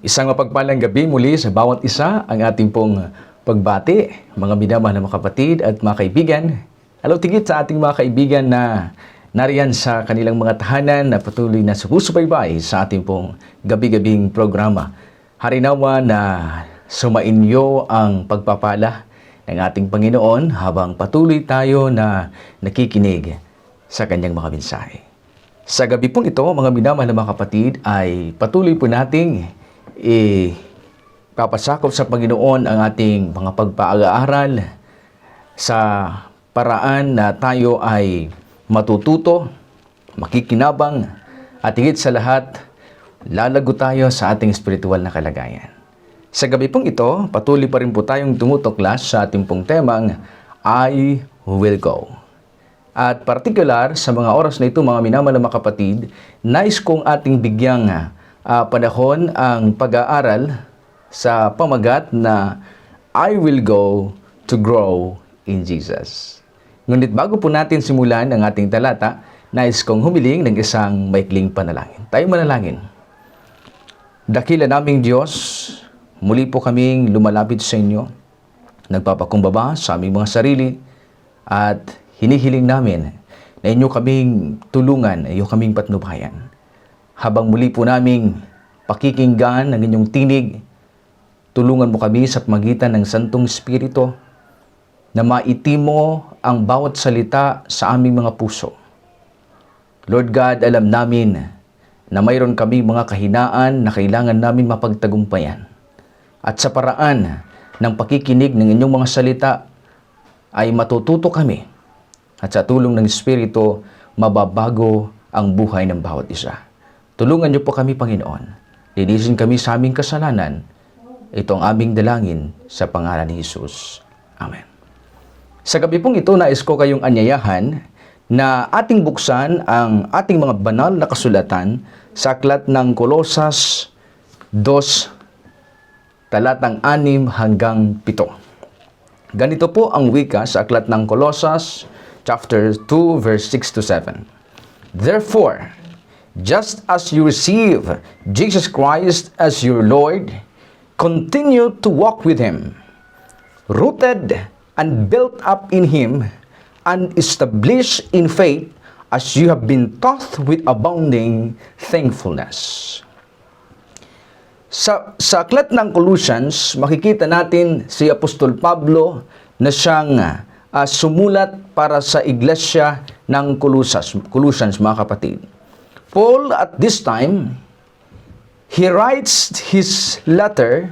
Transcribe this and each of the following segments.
Isang mapagpalang gabi muli sa bawat isa ang ating pong pagbati, mga minamahal na mga kapatid at mga kaibigan. Alaw tigit sa ating mga kaibigan na nariyan sa kanilang mga tahanan na patuloy na sumusubaybay sa ating pong gabi-gabing programa. Harinawa na sumainyo ang pagpapala ng ating Panginoon habang patuloy tayo na nakikinig sa kanyang mga mensahe. Sa gabi pong ito, mga minamahal na mga kapatid, ay patuloy po nating papasakop sa Panginoon ang ating mga pagpag-aaral sa paraan na tayo ay matututo, makikinabang, at higit sa lahat, lalago tayo sa ating spiritual na kalagayan. Sa gabi pong ito, patuloy pa rin po tayong tumutuklas sa ating pong temang I will go. At partikular sa mga oras na ito, mga minamahal na mga kapatid, nais kong ating bigyang panahon ang pag-aaral sa pamagat na I will go to grow in Jesus. Ngunit bago po natin simulan ang ating talata, nais kong humiling ng isang maikling panalangin. Tayo manalangin. Dakila naming Diyos, muli po kaming lumalapit sa inyo, nagpapakumbaba sa aming mga sarili, at hinihiling namin na inyo kaming tulungan, inyo kaming patnubayan. Habang muli po naming pakikinggan ng inyong tinig, tulungan mo kami sa pamagitan ng Santong Espiritu na maitimo ang bawat salita sa aming mga puso. Lord God, alam namin na mayroon kaming mga kahinaan na kailangan namin mapagtagumpayan. At sa paraan ng pakikinig ng inyong mga salita ay matututo kami at sa tulong ng Espiritu mababago ang buhay ng bawat isa. Tulungan niyo po kami, Panginoon. Linisin kami sa aming kasalanan. Ito ang aming dalangin sa pangalan ni Jesus. Amen. Sa gabi pong ito, nais ko kayong anyayahan na ating buksan ang ating mga banal na kasulatan sa aklat ng Kolosas 2, talatang 6 hanggang 7. Ganito po ang wika sa aklat ng Kolosas chapter 2, verse 6 to 7. Therefore, just as you receive Jesus Christ as your Lord, continue to walk with Him, rooted and built up in Him, and established in faith as you have been taught with abounding thankfulness. Sa aklat ng Colossians, makikita natin si Apostol Pablo na siyang sumulat para sa iglesia ng Colossians, mga kapatid. Paul, at this time, he writes his letter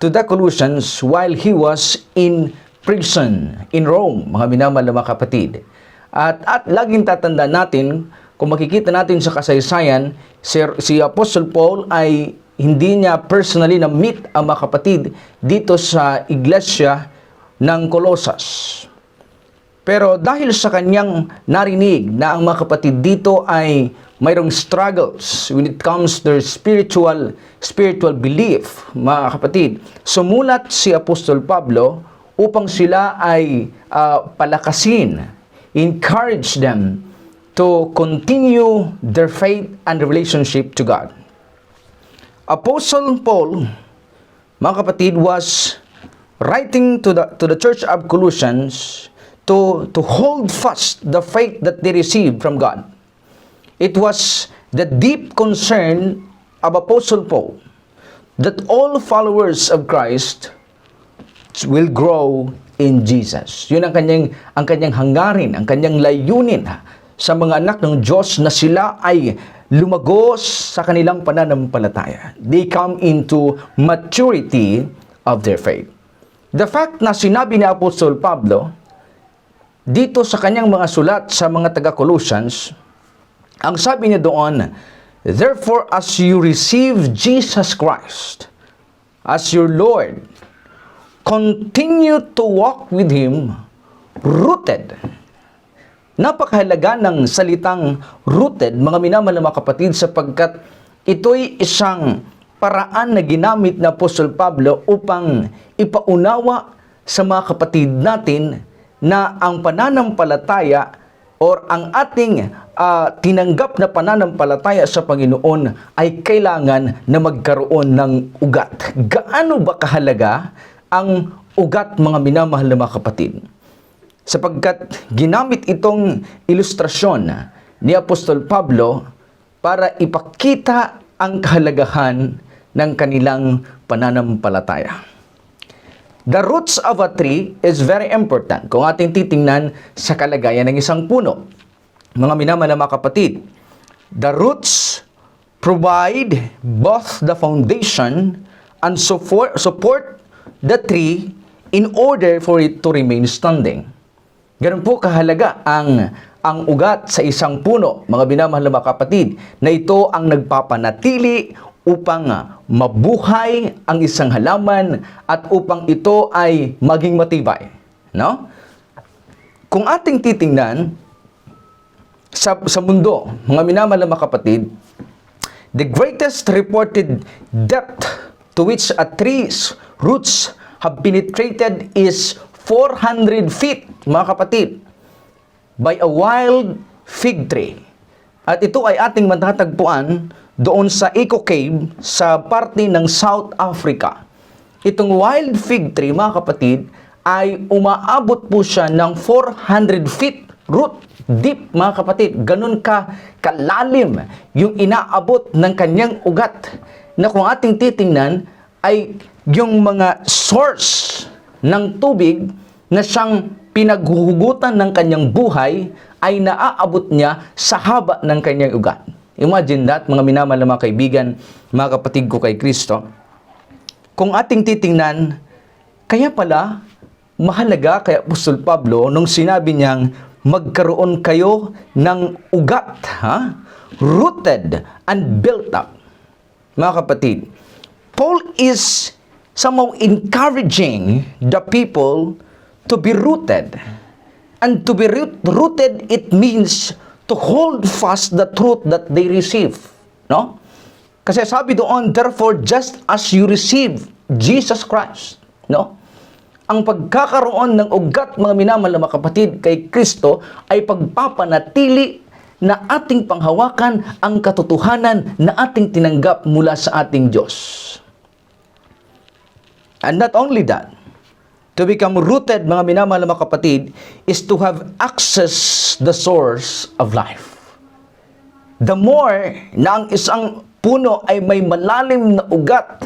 to the Colossians while he was in prison in Rome, mga minamahal na mga kapatid. At laging tatandaan natin, kung makikita natin sa kasaysayan, si Apostle Paul ay hindi niya personally na-meet ang mga kapatid dito sa iglesia ng Colossus. Pero dahil sa kanyang narinig na ang mga kapatid dito ay mayroong struggles when it comes to their spiritual belief, mga kapatid, sumulat si Apostol Pablo upang sila ay palakasin, encourage them to continue their faith and relationship to God. Apostle Paul, mga kapatid, was writing to the church of Colossians to hold fast the faith that they received from God. It was the deep concern of Apostle Paul that all followers of Christ will grow in Jesus. Yun ang kanyang hangarin, ang kanyang layunin sa mga anak ng Diyos na sila ay lumagos sa kanilang pananampalataya. They come into maturity of their faith. The fact na sinabi ni Apostol Pablo dito sa kanyang mga sulat sa mga taga-Colossians, ang sabi niya doon, therefore, as you receive Jesus Christ as your Lord, continue to walk with Him rooted. Napakahalaga ng salitang rooted, mga minamahal na mga kapatid, sapagkat ito'y isang paraan na ginamit na Apostol Pablo upang ipaunawa sa mga kapatid natin na ang pananampalataya or ang ating tinanggap na pananampalataya sa Panginoon ay kailangan na magkaroon ng ugat. Gaano ba kahalaga ang ugat, mga minamahal na mga kapatid? Sapagkat ginamit itong ilustrasyon ni Apostol Pablo para ipakita ang kahalagahan ng kanilang pananampalataya. The roots of a tree is very important kung ating titingnan sa kalagayan ng isang puno. Mga minamahal na mga kapatid, the roots provide both the foundation and support the tree in order for it to remain standing. Ganun po kahalaga ang ugat sa isang puno, mga minamahal na mga kapatid, na ito ang nagpapanatili upang mabuhay ang isang halaman at upang ito ay maging matibay. No? Kung ating titingnan sa mundo, mga minamahal na mga kapatid, the greatest reported depth to which a tree's roots have penetrated is 400 feet, mga kapatid, by a wild fig tree. At ito ay ating matatagpuan doon sa Eco Cave sa parte ng South Africa. Itong wild fig tree, mga kapatid, ay umaabot po siya ng 400 feet root deep, mga kapatid. Ganun kalalim yung inaabot ng kanyang ugat, na kung ating titingnan ay yung mga source ng tubig na siyang pinaghuhugutan ng kanyang buhay ay naaabot niya sa haba ng kanyang ugat. Imagine that, mga minamahal na mga kaibigan, mga kapatid ko kay Kristo. Kung ating titingnan, kaya pala mahalaga kay Apostol Pablo nung sinabi niyang magkaroon kayo ng ugat, rooted and built up. Mga kapatid, Paul is somehow encouraging the people to be rooted. And to be rooted, it means to hold fast the truth that they receive. No? Kasi sabi doon, therefore, just as you receive Jesus Christ. No? Ang pagkakaroon ng ugat, mga minamahal na mga kapatid, kay Kristo ay pagpapanatili na ating panghawakan ang katotohanan na ating tinanggap mula sa ating Diyos. And not only that, to become rooted, mga minamahal na mga kapatid, is to have access the source of life. The more na ang isang puno ay may malalim na ugat,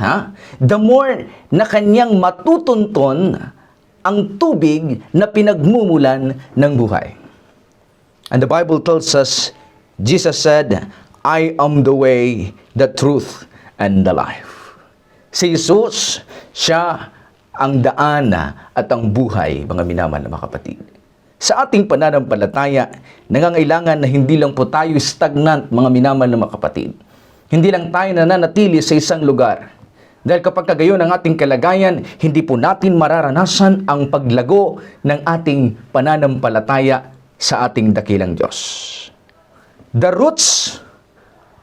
the more na kanyang matutunton ang tubig na pinagmumulan ng buhay. And the Bible tells us, Jesus said, I am the way, the truth, and the life. Si Jesus, siya ang daan at ang buhay, mga minamahal na mga kapatid. Sa ating pananampalataya, nangangailangan na hindi lang po tayo stagnant, mga minamahal na mga kapatid. Hindi lang tayo nananatili sa isang lugar. Dahil kapag kagayon ang ating kalagayan, hindi po natin mararanasan ang paglago ng ating pananampalataya sa ating dakilang Diyos. The roots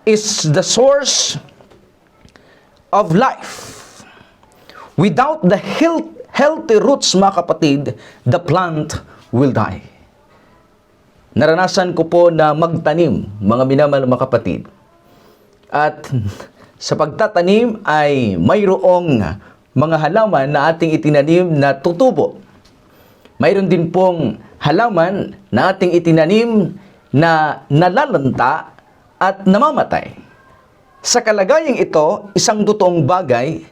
is the source of life. Without the healthy roots, mga kapatid, the plant will die. Naranasan ko po na magtanim, mga minamahal na mga kapatid. At sa pagtatanim ay mayroong mga halaman na ating itinanim na tutubo. Mayroon din pong halaman na ating itinanim na nalalanta at namamatay. Sa kalagayang ito, isang totoong bagay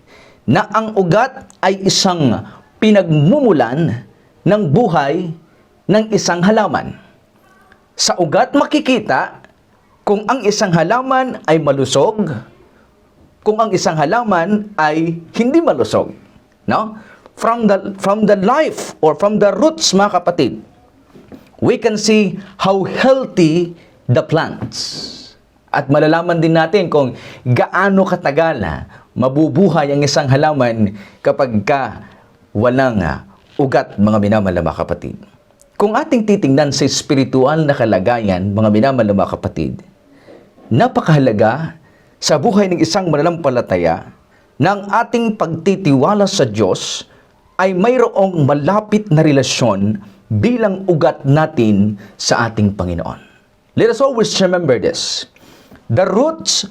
na ang ugat ay isang pinagmumulan ng buhay ng isang halaman. Sa ugat makikita kung ang isang halaman ay malusog, kung ang isang halaman ay hindi malusog. No? From the life or from the roots, mga kapatid, we can see how healthy the plants. At malalaman din natin kung gaano katagal mabubuhay ang isang halaman kapag walang ugat, mga minamahal na mga kapatid. Kung ating titingnan sa espiritual na kalagayan, mga minamahal na mga kapatid, napakahalaga sa buhay ng isang mananampalataya na ang ating pagtitiwala sa Diyos ay mayroong malapit na relasyon bilang ugat natin sa ating Panginoon. Let us always remember this. The roots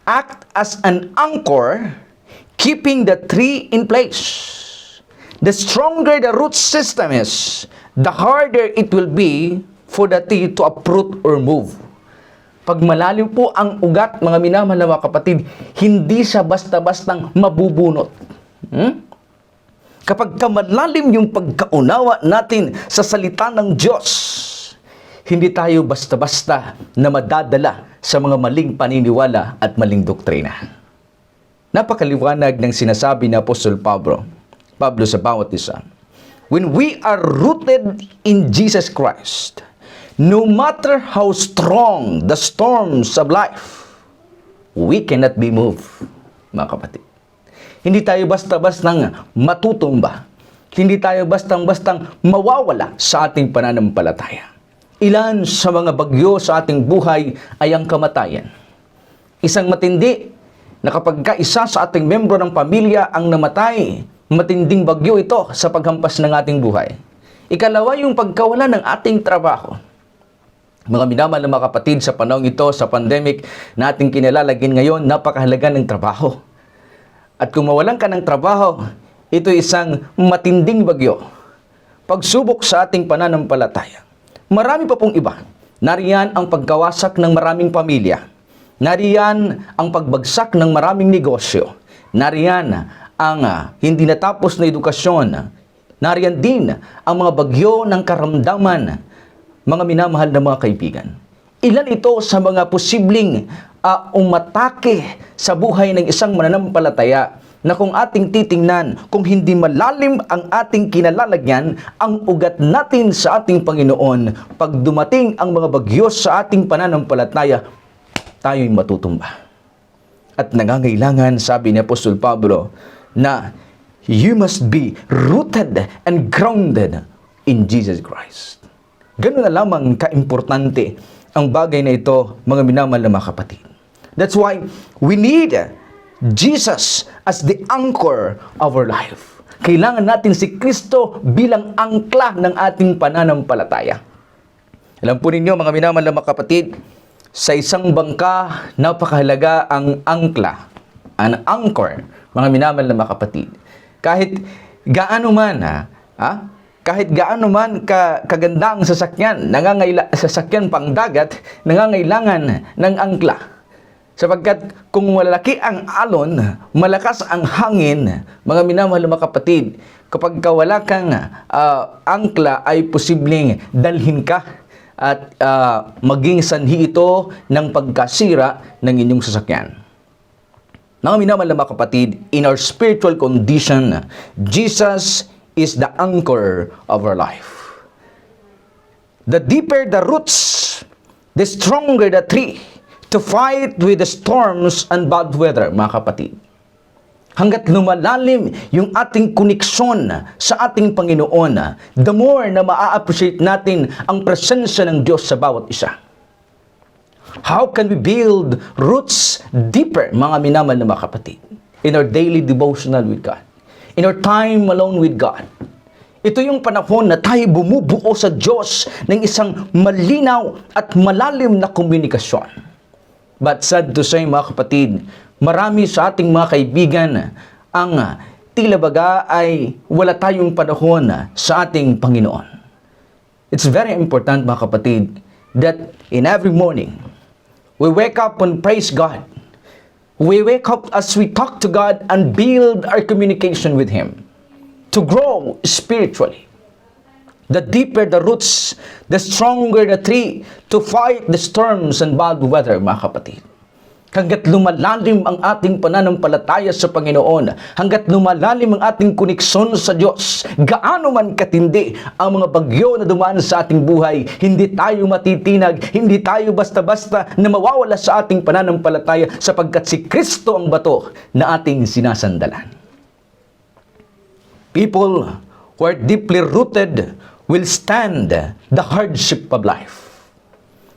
act as an anchor, keeping the tree in place. The stronger the root system is, the harder it will be for the tree to uproot or move. Pag malalim po ang ugat, mga minamahal na mga kapatid, hindi siya basta-bastang mabubunot. Kapag malalim yung pagkaunawa natin sa salita ng Diyos, hindi tayo basta-basta na madadala sa mga maling paniniwala at maling doktrina. Napakaliwanag ng sinasabi ni Apostol Pablo sa bawat isa. When we are rooted in Jesus Christ, no matter how strong the storms of life, we cannot be moved, mga kapatid. Hindi tayo basta-bastang matutumba. Hindi tayo bastang-bastang mawawala sa ating pananampalataya. Ilan sa mga bagyo sa ating buhay ay ang kamatayan. Isang matindi na kapag isa sa ating membro ng pamilya ang namatay, matinding bagyo ito sa paghampas ng ating buhay. Ikalawa, yung pagkawala ng ating trabaho. Mga minamahal na mga kapatid, sa panahon ito, sa pandemic na ating kinalalagyan ngayon, napakahalaga ng trabaho. At kung mawalan ka ng trabaho, ito isang matinding bagyo. Pagsubok sa ating pananampalataya. Marami pa pong iba. Nariyan ang pagkawasak ng maraming pamilya. Nariyan ang pagbagsak ng maraming negosyo. Nariyan ang hindi natapos na edukasyon. Nariyan din ang mga bagyo ng karamdaman, mga minamahal na mga kaibigan. Ilan ito sa mga posibleng umatake sa buhay ng isang mananampalataya na kung ating titingnan, kung hindi malalim ang ating kinalalagyan, ang ugat natin sa ating Panginoon, pag dumating ang mga bagyo sa ating pananampalataya, tayo'y matutumba. At nangangailangan, sabi ni Apostol Pablo, na you must be rooted and grounded in Jesus Christ. Ganun na lamang kaimportante ang bagay na ito, mga minamahal na mga kapatid. That's why we need Jesus as the anchor of our life. Kailangan natin si Kristo bilang angkla ng ating pananampalataya. Alam po ninyo, mga minamahal na mga kapatid, sa isang bangka, napakahalaga ang angkla, an anchor, mga minamahal na mga kapatid. Kahit gaano man, kahit gaano man kaganda ang sasakyan, sasakyan pang dagat, nangangailangan ng angkla. Sapagkat kung malaki ang alon, malakas ang hangin, mga minamahal na mga kapatid, kapag wala kang angkla ay posibleng dalhin ka at maging sanhi ito ng pagkasira ng inyong sasakyan. Mga minamahal na mga kapatid, in our spiritual condition, Jesus is the anchor of our life. The deeper the roots, the stronger the tree to fight with the storms and bad weather, mga kapatid. Hanggat lumalalim yung ating koneksyon sa ating Panginoon, the more na maa-appreciate natin ang presensya ng Diyos sa bawat isa. How can we build roots deeper, mga minamahal na mga kapatid? In our daily devotional with God. In our time alone with God. Ito yung panahon na tayo bumubuo sa Diyos ng isang malinaw at malalim na komunikasyon. But sad to say, mga kapatid, marami sa ating mga kaibigan ang tila baga ay wala tayong panahon sa ating Panginoon. It's very important, mga kapatid, that in every morning, we wake up and praise God. We wake up as we talk to God and build our communication with Him to grow spiritually. The deeper the roots, the stronger the tree to fight the storms and bad weather, mga kapatid. Hanggat lumalalim ang ating pananampalataya sa Panginoon, hanggat lumalalim ang ating koneksyon sa Diyos, gaano man katindi ang mga bagyo na dumaan sa ating buhay, hindi tayo matitinag, hindi tayo basta-basta na mawawala sa ating pananampalataya sapagkat si Kristo ang bato na ating sinasandalan. People who are deeply rooted will stand the hardship of life.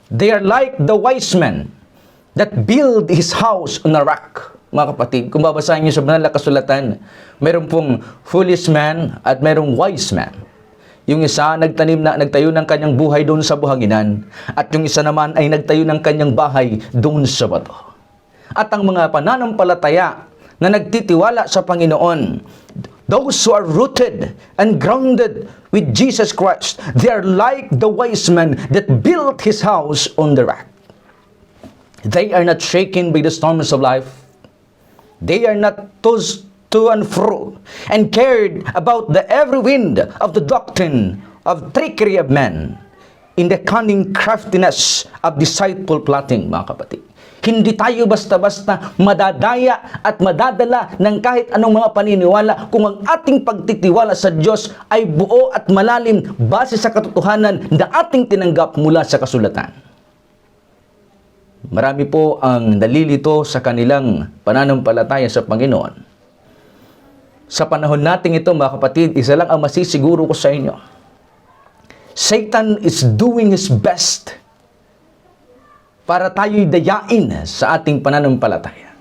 They are like the wise man that build his house on a rock. Mga kapatid, kung babasahin niyo sa banal na kasulatan, mayroon pong foolish man at mayroong wise man. Yung isa nagtayo ng kanyang buhay doon sa buhanginan, at yung isa naman ay nagtayo ng kanyang bahay doon sa bato. At ang mga pananampalataya na nagtitiwala sa Panginoon, those who are rooted and grounded with Jesus Christ, they are like the wise man that built his house on the rock. They are not shaken by the storms of life. They are not tossed to and fro and cared about the every wind of the doctrine of trickery of men in the cunning craftiness of deceitful plotting, mga kapatid. Hindi tayo basta-basta madadaya at madadala ng kahit anong mga paniniwala kung ang ating pagtitiwala sa Diyos ay buo at malalim base sa katotohanan na ating tinanggap mula sa kasulatan. Marami po ang nalilito sa kanilang pananampalataya sa Panginoon. Sa panahon nating ito, mga kapatid, isa lang ang masisiguro ko sa inyo. Satan is doing his best para tayo'y dayain sa ating pananampalataya.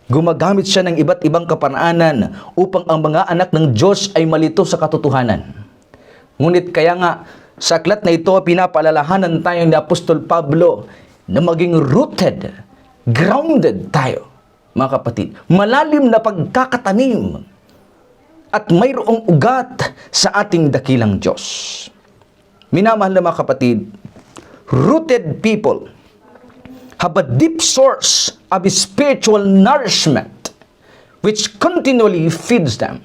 Gumagamit siya ng iba't ibang kaparaanan upang ang mga anak ng Diyos ay malito sa katotohanan. Ngunit kaya nga, sa aklat na ito, pinapaalalahanan tayo ni Apostol Pablo na maging rooted, grounded tayo, mga kapatid. Malalim na pagkakatanim at mayroong ugat sa ating dakilang Diyos. Minamahal na mga kapatid, rooted people have a deep source of spiritual nourishment which continually feeds them.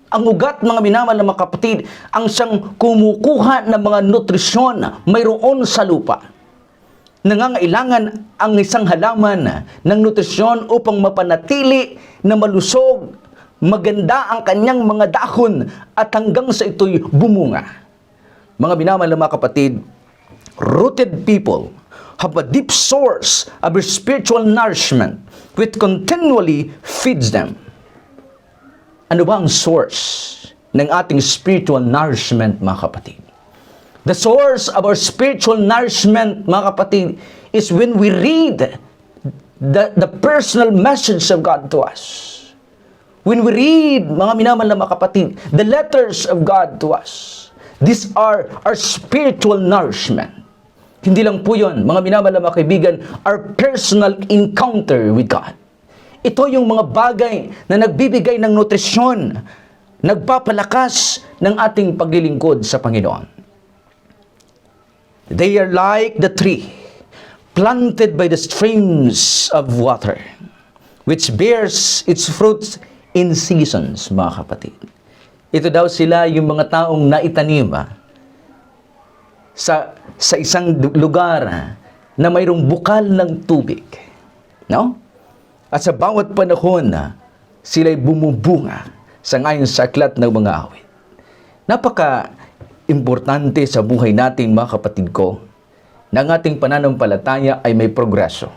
Ang ugat, mga minamahal na mga kapatid, ang siyang kumukuha ng mga nutrisyon mayroon sa lupa. Nangangailangan ang isang halaman ng nutrisyon upang mapanatili na malusog, maganda ang kanyang mga dahon at hanggang sa ito'y bumunga. Mga minamahal na mga kapatid, rooted people have a deep source of spiritual nourishment which continually feeds them. Ano ba ang source ng ating spiritual nourishment, mga kapatid? The source of our spiritual nourishment, mga kapatid, is when we read the personal message of God to us. When we read, mga minamahal na mga kapatid, the letters of God to us. These are our spiritual nourishment. Hindi lang po yun, mga minamahal na mga kaibigan, our personal encounter with God. Ito yung mga bagay na nagbibigay ng nutrisyon, nagpapalakas ng ating paglilingkod sa Panginoon. They are like the tree planted by the streams of water, which bears its fruits in seasons, mga kapatid. Ito daw sila yung mga taong naitanim sa isang lugar na mayroong bukal ng tubig. No? At sa bawat panahon sila'y bumubunga sa ngayon sa aklat ng mga awit. Napaka-importante sa buhay natin, mga kapatid ko, na ang ating pananampalataya ay may progreso.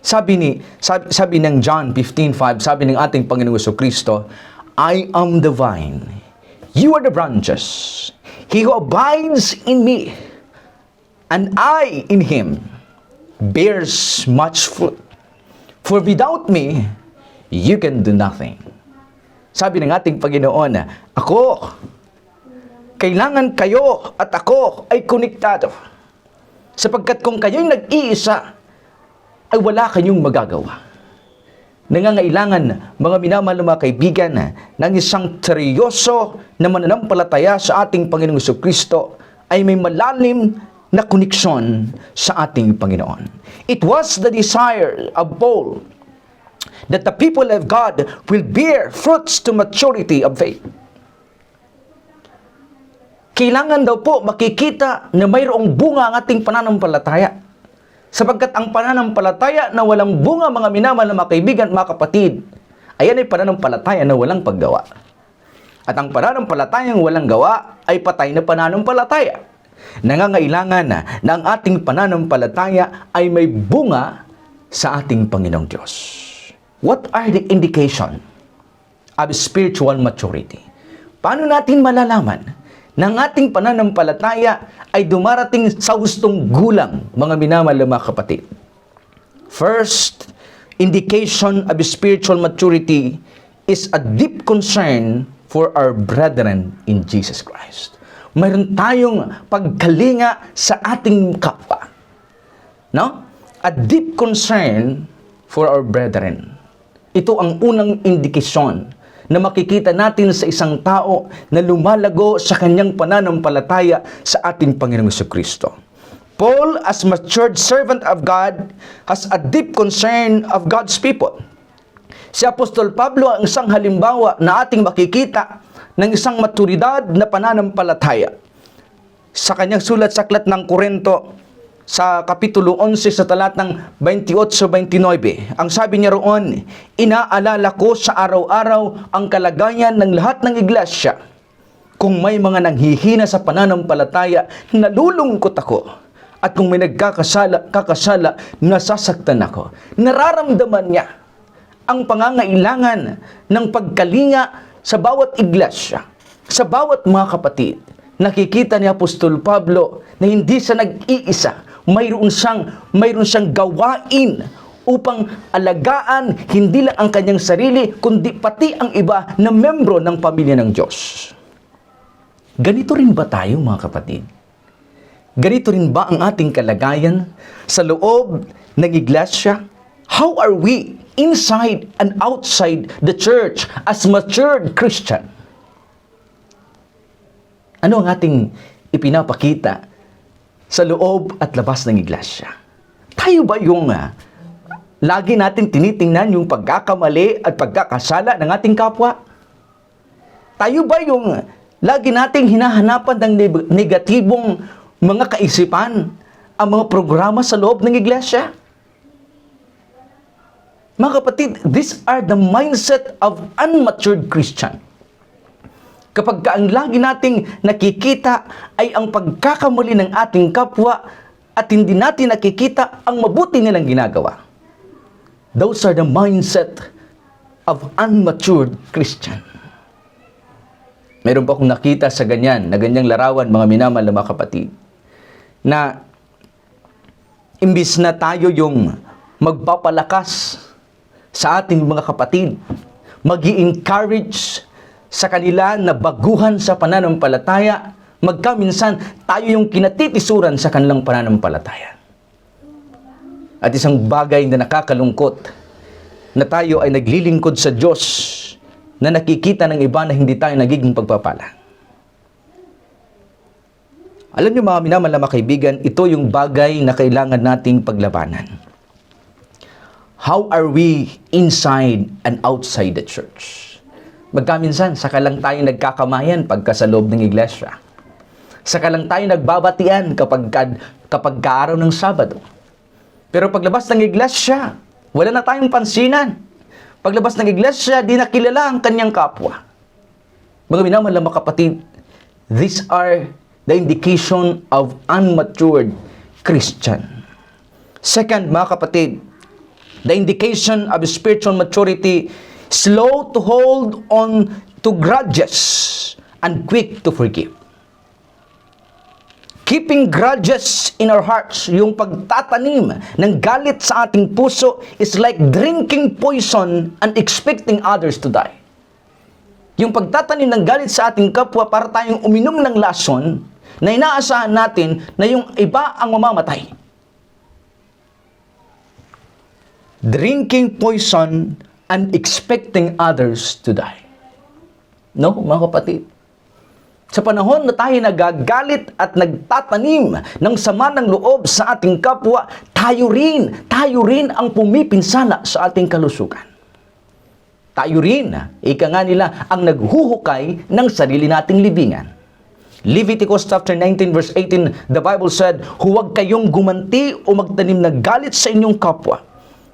Sabi ng John 15:5, sabi ng ating Panginoong Jesucristo, I am the vine, you are the branches. He who abides in me, and I in him, bears much fruit. For without me, you can do nothing. Sabi ng ating Panginoon, kailangan kayo at ako ay konektado. Sapagkat kung kayo'y nag-iisa, ay wala kayong magagawa. Nangangailangan, mga minamahal na mga kaibigan, ng isang seryoso na mananampalataya sa ating Panginoong Jesucristo ay may malalim na koneksyon sa ating Panginoon. It was the desire of Paul that the people of God will bear fruits to maturity of faith. Kailangan daw po makikita na mayroong bunga ang ating pananampalataya. Sapagkat ang pananampalataya na walang bunga, mga minamahal na mga kaibigan, mga kapatid, ayan ay pananampalataya na walang paggawa. At ang pananampalatayang walang gawa ay patay na pananampalataya. Nangangailangan na ang ating pananampalataya ay may bunga sa ating Panginoong Diyos. What are the indication of spiritual maturity? Paano natin malalaman na ang ating pananampalataya ay dumarating sa hustong gulang, mga minamahal na mga kapatid? First indication of spiritual maturity is a deep concern for our brethren in Jesus Christ. Mayroon tayong pagkalinga sa ating kapwa. No? A deep concern for our brethren. Ito ang unang indikasyon na makikita natin sa isang tao na lumalago sa kanyang pananampalataya sa ating Panginoong Jesucristo. Paul, as matured servant of God, has a deep concern of God's people. Si Apostol Pablo ang isang halimbawa na ating makikita ng isang maturidad na pananampalataya. Sa kanyang sulat sa Aklat ng Korinto, sa Kapitulo 11 sa talatang 28-29, ang sabi niya roon, inaalala ko sa araw-araw ang kalagayan ng lahat ng iglesia. Kung may mga nanghihina sa pananampalataya, nalulungkot ako. At kung may nagkakasala, nasasaktan ako. Nararamdaman niya ang pangangailangan ng pagkalinga sa bawat iglesia, sa bawat mga kapatid. Nakikita ni Apostol Pablo na hindi siya nag-iisa. Mayroon siyang gawain upang alagaan hindi lang ang kanyang sarili, kundi pati ang iba na membro ng pamilya ng Diyos. Ganito rin ba tayo, mga kapatid? Ganito rin ba ang ating kalagayan sa loob ng iglesia? How are we inside and outside the church as matured Christian? Ano ang ating ipinapakita sa loob at labas ng iglesia? Tayo ba yung lagi natin tinitingnan yung pagkakamali at pagkakasala ng ating kapwa? Tayo ba yung lagi nating hinahanapan ng negatibong mga kaisipan ang mga programa sa loob ng iglesia? Mga kapatid, these are the mindset of unmatured Christian. Kapag ang lagi nating nakikita ay ang pagkakamali ng ating kapwa at hindi natin nakikita ang mabuti nilang ginagawa. Those are the mindset of unmatured Christian. Meron pa akong nakita sa ganyan, na ganyang larawan, mga minamahal na mga kapatid, na imbis na tayo yung magpapalakas sa ating mga kapatid, mag-i-encourage sa kanila na baguhan sa pananampalataya, magkaminsan tayo yung kinatitisuran sa kanilang pananampalataya. At isang bagay na nakakalungkot, na tayo ay naglilingkod sa Diyos, na nakikita ng iba na hindi tayo nagiging pagpapala. Alam niyo mga minamahal na kaibigan, ito yung bagay na kailangan nating paglabanan. How are we inside and outside the church? Magkaminsan, saka lang tayo nagkakamayan pagka sa loob ng iglesia. Saka lang tayo nagbabatian kapag araw ng Sabado. Pero paglabas ng iglesia, wala na tayong pansinan. Paglabas ng iglesia, di na kilala ang kanyang kapwa. Mga minamahal na mga kapatid, these are the indication of unmatured Christian. Second, mga kapatid, the indication of spiritual maturity, slow to hold on to grudges and quick to forgive. Keeping grudges in our hearts, yung pagtatanim ng galit sa ating puso is like drinking poison and expecting others to die. Yung pagtatanim ng galit sa ating kapwa para tayong uminom ng lason na inaasahan natin na yung iba ang mamamatay. Drinking poison and expecting others to die. No, mga kapatid? Sa panahon na tayo nagagalit at nagtatanim ng sama ng loob sa ating kapwa, tayo rin ang pumipinsala sa ating kalusugan. Tayo rin, ika nga nila, ang naghuhukay ng sarili nating libingan. Leviticus chapter 19 verse 18, the Bible said, huwag kayong gumanti o magtanim ng galit sa inyong kapwa,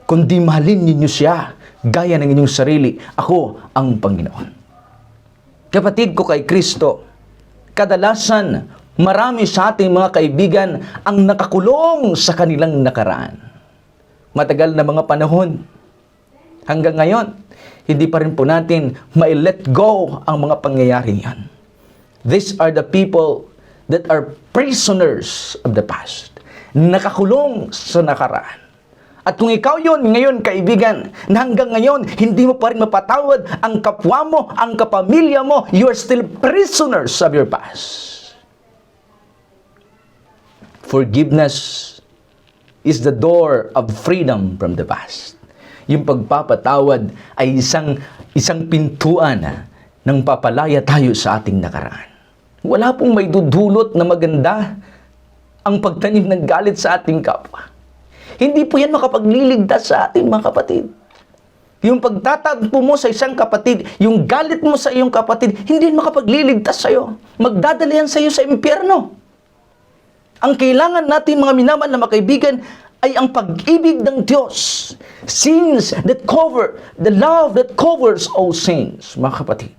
kundi mahalin ninyo siya, gaya ng inyong sarili. Ako ang Panginoon. Kapatid ko kay Kristo, kadalasan, marami sa ating mga kaibigan ang nakakulong sa kanilang nakaraan. Matagal na mga panahon. Hanggang ngayon, hindi pa rin po natin ma-let go ang mga pangyayari yan. These are the people that are prisoners of the past. Nakakulong sa nakaraan. At kung ikaw yun ngayon, kaibigan, na hanggang ngayon, hindi mo pa rin mapatawad ang kapwa mo, ang kapamilya mo, you are still prisoners of your past. Forgiveness is the door of freedom from the past. Yung pagpapatawad ay isang pintuan ng papalaya tayo sa ating nakaraan. Wala pong may dudulot na maganda ang pagtanim ng galit sa ating kapwa. Hindi po yan makapagliligtas sa ating mga kapatid. Yung pagtatampo mo sa isang kapatid, yung galit mo sa iyong kapatid, hindi yan makapagliligtas sa iyo. Magdadala yan sa iyo sa impyerno. Ang kailangan natin mga minamahal na mga kaibigan ay ang pag-ibig ng Diyos. Sins that cover, the love that covers all sins, mga kapatid.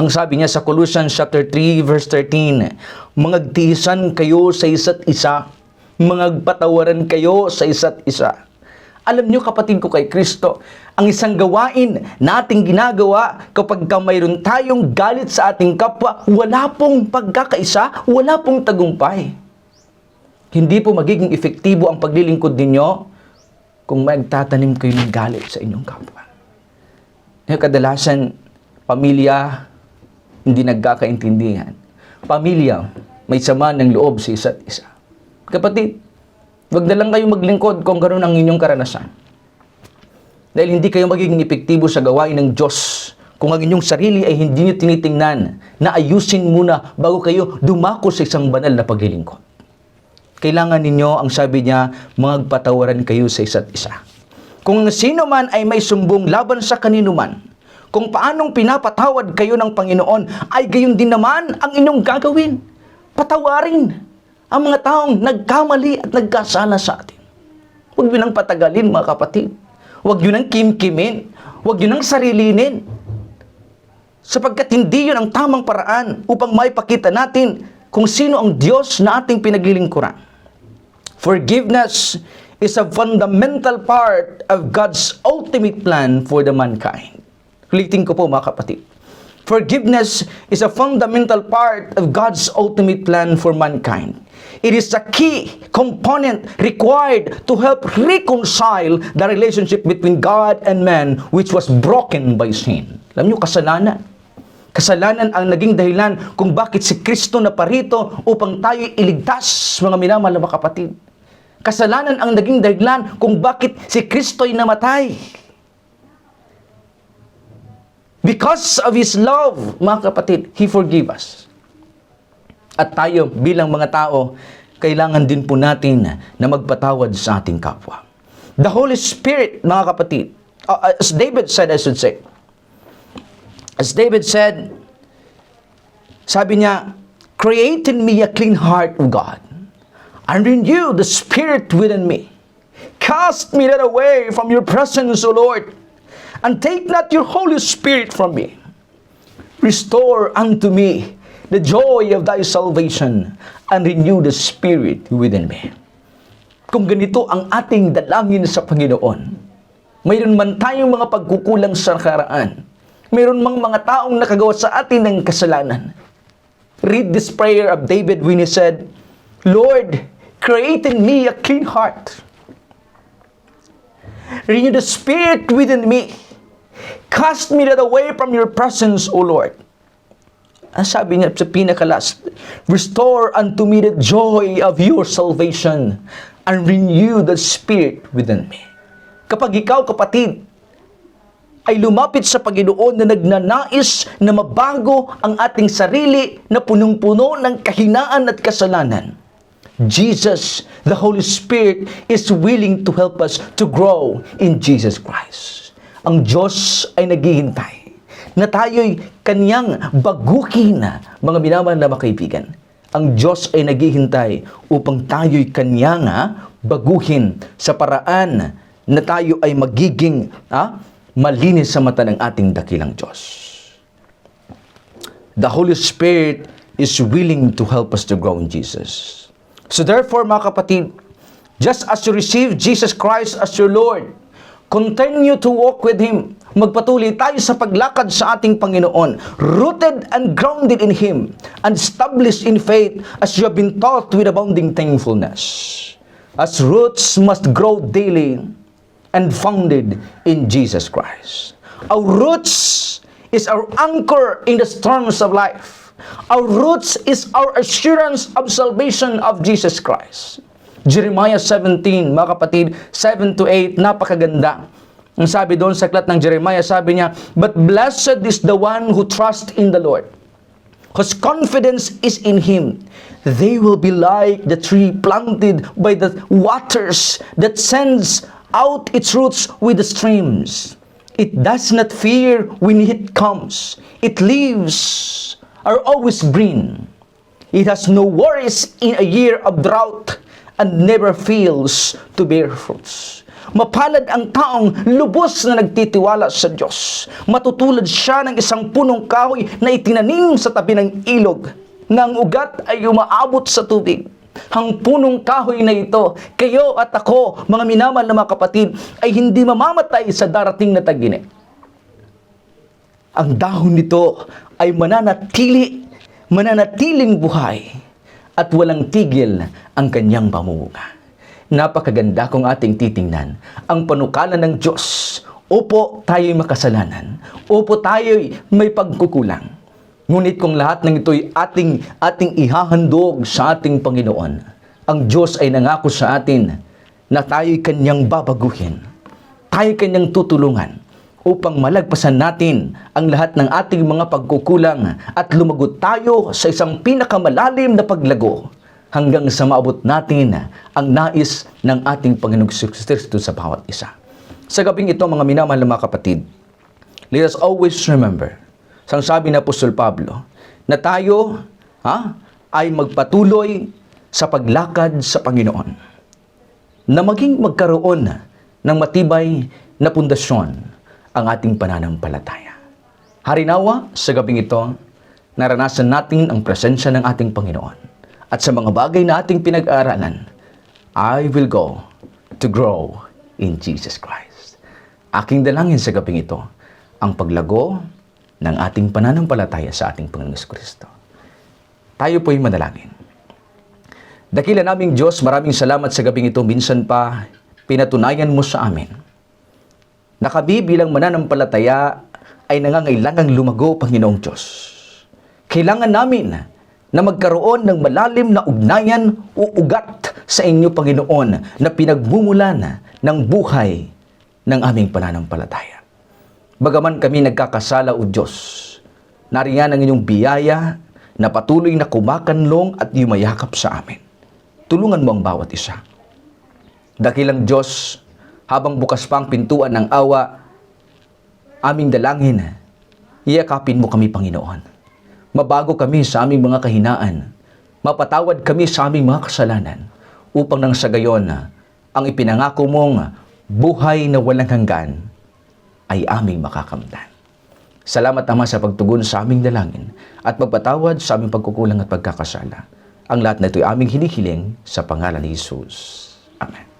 Ang sabi niya sa Colossians chapter 3 verse 13, mangagtiisan kayo sa isa't isa, mangagpatawaran kayo sa isa't isa. Alam niyo kapatid ko kay Kristo, ang isang gawain na ating ginagawa kapag mayroon tayong galit sa ating kapwa, wala pong pagkakaisa, wala pong tagumpay. Hindi po magiging epektibo ang paglilingkod ninyo kung magtatanim kayo ng galit sa inyong kapwa. Kadalasan, pamilya, hindi nagkakaintindihan. Pamilya, may sama ng loob sa isa't isa. Kapatid, wag na lang kayo maglingkod kung ganoon ang inyong karanasan. Dahil hindi kayo magiging epektibo sa gawain ng Diyos kung ang inyong sarili ay hindi niyo tinitingnan na ayusin muna bago kayo dumako sa isang banal na paglilingkod. Kailangan ninyo, ang sabi niya, magpatawaran kayo sa isa't isa. Kung sino man ay may sumbong laban sa kanino man, kung paanong pinapatawad kayo ng Panginoon, ay gayon din naman ang inyong gagawin. Patawarin ang mga taong nagkamali at nagkasala sa atin. Huwag nyo nang patagalin, mga kapatid. Huwag nyo nang kimkimin. Huwag nyo nang sarilinin. Sapagkat hindi yun ang tamang paraan upang maipakita natin kung sino ang Diyos na ating pinaglilingkuran. Forgiveness is a fundamental part of God's ultimate plan for the mankind. Ulitin ko po mga kapatid. Forgiveness is a fundamental part of God's ultimate plan for mankind. It is a key component required to help reconcile the relationship between God and man which was broken by sin. Alam niyo, kasalanan. Kasalanan ang naging dahilan kung bakit si Kristo naparito upang tayo iligtas, mga minamahal na mga kapatid. Kasalanan ang naging dahilan kung bakit si Kristo'y namatay. Because of His love, mga kapatid, He forgive us. At tayo bilang mga tao, kailangan din po natin na magpatawad sa ating kapwa. The Holy Spirit, mga kapatid, as David said, I should say, as David said, sabi niya, create in me a clean heart, O God, and renew the spirit within me. Cast me not away from your presence, O Lord, and take not your Holy Spirit from me. Restore unto me the joy of thy salvation, and renew the spirit within me. Kung ganito ang ating dalangin sa Panginoon, mayroon man tayong mga pagkukulang sa nakaraan, mayroon mang mga taong nakagawa sa atin ng kasalanan. Read this prayer of David when he said, Lord, create in me a clean heart. Renew the spirit within me. Cast me not away from your presence, O Lord. Ang sabi niya sa pinakalas, restore unto me the joy of your salvation and renew the spirit within me. Kapag ikaw, kapatid, ay lumapit sa Panginoon na nagnanais na mabago ang ating sarili na punong-puno ng kahinaan at kasalanan, Jesus, the Holy Spirit, is willing to help us to grow in Jesus Christ. Ang Diyos ay naghihintay na tayo'y Kanyang baguhin, mga minamahal na mga kaibigan. Ang Diyos ay naghihintay upang tayo'y Kanyang baguhin sa paraan na tayo ay magiging malinis sa mata ng ating dakilang Diyos. The Holy Spirit is willing to help us to grow in Jesus. So therefore, mga kapatid, just as you receive Jesus Christ as your Lord, continue to walk with Him. Magpatuloy tayo sa paglakad sa ating Panginoon, rooted and grounded in Him, and established in faith as you have been taught with abounding thankfulness. as roots must grow daily and founded in Jesus Christ. Our roots is our anchor in the storms of life. Our roots is our assurance of salvation of Jesus Christ. Jeremiah 17, mga kapatid, 7-8, napakaganda. Ang sabi doon sa aklat ng Jeremiah, sabi niya, "But blessed is the one who trusts in the Lord, whose confidence is in Him. They will be like the tree planted by the waters that sends out its roots with the streams. It does not fear when heat comes. Its leaves are always green. It has no worries in a year of drought and never fails to bear fruits." Mapalad ang taong lubos na nagtitiwala sa Diyos. Matutulad siya ng isang punong kahoy na itinanim sa tabi ng ilog, na ang ugat ay umaabot sa tubig. Ang punong kahoy na ito, kayo at ako, mga minamahal na mga kapatid, ay hindi mamamatay sa darating na tag-init. Ang dahon nito ay mananatiling buhay at walang tigil ang kanyang pamumunga. Napakaganda kung ating titingnan ang panukala ng Diyos. Opo, tayo'y makasalanan. Opo, tayo'y may pagkukulang. Ngunit kung lahat ng ito'y ating ihahandog sa ating Panginoon, ang Diyos ay nangako sa atin na tayo'y kanyang babaguhin. Tayo'y kanyang tutulungan upang malagpasan natin ang lahat ng ating mga pagkukulang at lumago tayo sa isang pinakamalalim na paglago hanggang sa maabot natin ang nais ng ating Panginoong Kristo sa bawat isa. Sa gabing ito, mga minamahal na mga kapatid, let us always remember, sang sabi ni Apostol Pablo, na tayo ay magpatuloy sa paglakad sa Panginoon, na maging magkaroon ng matibay na pundasyon ang ating pananampalataya. Harinawa, sa gabing ito, naranasan natin ang presensya ng ating Panginoon. At sa mga bagay na ating pinag-aaralan, I will go to grow in Jesus Christ. Aking dalangin sa gabing ito, ang paglago ng ating pananampalataya sa ating Panginoon Kristo. Tayo po'y manalangin. Dakila naming Diyos, maraming salamat sa gabing ito. Minsan pa, pinatunayan mo sa amin na kami bilang mananampalataya ay nangangailangang lumago, Panginoong Diyos. Kailangan namin na magkaroon ng malalim na ugnayan o ugat sa inyo, Panginoon, na pinagmumulan ng buhay ng aming pananampalataya. Bagaman kami nagkakasala, O Diyos, nariyan ang inyong biyaya na patuloy na kumakanlong at yumayakap sa amin. Tulungan mo ang bawat isa. Dakilang Diyos, habang bukas pa ang pintuan ng awa, aming dalangin, iyakapin mo kami, Panginoon. Mabago kami sa aming mga kahinaan. Mapatawad kami sa aming mga kasalanan upang nang sa gayon, ang ipinangako mong buhay na walang hanggan ay aming makakamtan. Salamat, Ama, sa pagtugon sa aming dalangin at magpatawad sa aming pagkukulang at pagkakasala. Ang lahat na ito'y aming hinihiling sa pangalan ni Jesus. Amen.